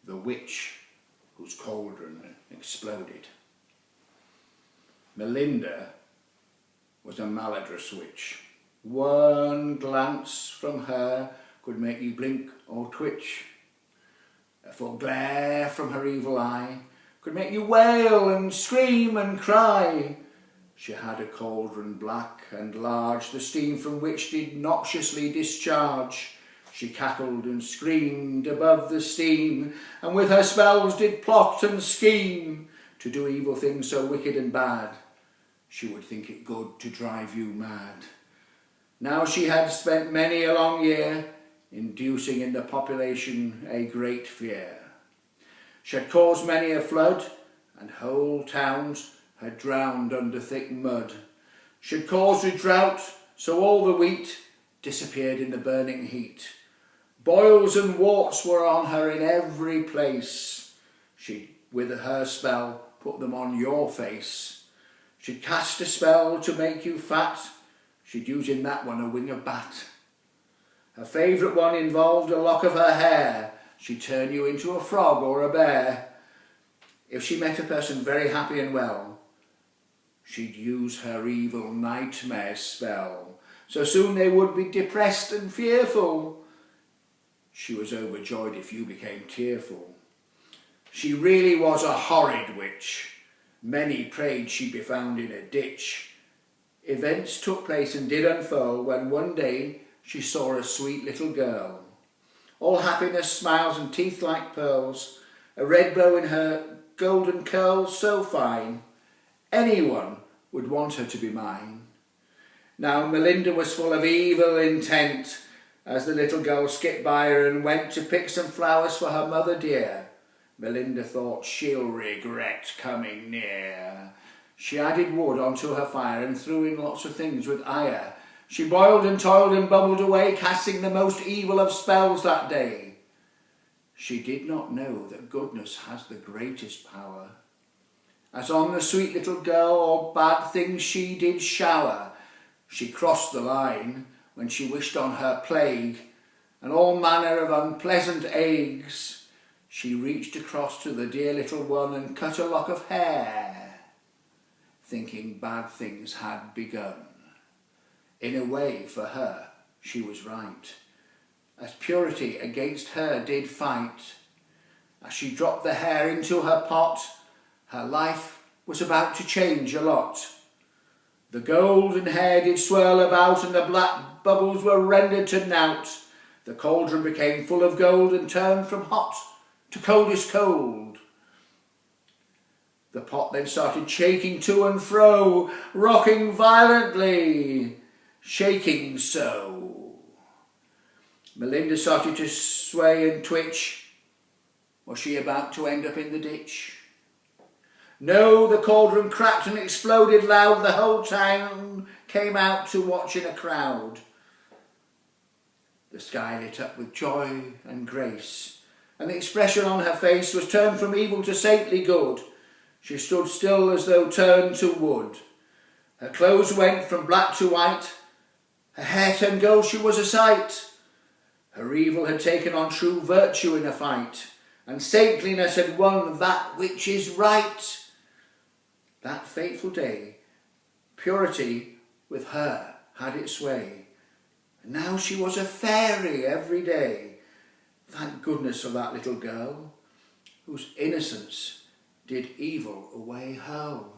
the witch whose cauldron exploded. Melinda was a maladrous witch. One glance from her could make you blink or twitch. A full glare from her evil eye could make you wail and scream and cry. She had a cauldron black and large, the steam from which did noxiously discharge. She cackled and screamed above the steam, and with her spells did plot and scheme to do evil things so wicked and bad, she would think it good to drive you mad. Now she had spent many a long year, inducing in the population a great fear. She had caused many a flood, and whole towns had drowned under thick mud. She had caused a drought, so all the wheat disappeared in the burning heat. Boils and warts were on her in every place. She'd, with her spell, put them on your face. She'd cast a spell to make you fat. She'd use in that one a wing of bat. Her favourite one involved a lock of her hair. She'd turn you into a frog or a bear. If she met a person very happy and well, she'd use her evil nightmare spell. So soon they would be depressed and fearful. She was overjoyed if you became tearful. She really was a horrid witch. Many prayed she'd be found in a ditch. Events took place and did unfurl when one day she saw a sweet little girl. All happiness, smiles and teeth like pearls, a red bow in her golden curls so fine, anyone would want her to be mine. Now Melinda was full of evil intent, as the little girl skipped by her and went to pick some flowers for her mother dear. Melinda thought, she'll regret coming near. She added wood onto her fire and threw in lots of things with ire. She boiled and toiled and bubbled away, casting the most evil of spells that day. She did not know that goodness has the greatest power. As on the sweet little girl all bad things she did shower. She crossed the line when she wished on her plague and all manner of unpleasant agues. She reached across to the dear little one and cut a lock of hair, thinking bad things had begun. In a way, for her, she was right, as purity against her did fight. As she dropped the hair into her pot, her life was about to change a lot. The golden hair did swirl about, and the black bubbles were rendered to knout. The cauldron became full of gold and turned from hot to coldest cold. The pot then started shaking to and fro, rocking violently, shaking so. Melinda started to sway and twitch. Was she about to end up in the ditch? No, the cauldron cracked and exploded loud. The whole town came out to watch in a crowd. The sky lit up with joy and grace, and the expression on her face was turned from evil to saintly good. She stood still as though turned to wood. Her clothes went from black to white. Her hair turned gold, she was a sight. Her evil had taken on true virtue in a fight, and saintliness had won that which is right. That fateful day, purity with her had its way, and now she was a fairy every day. Thank goodness for that little girl, whose innocence did evil away hurl.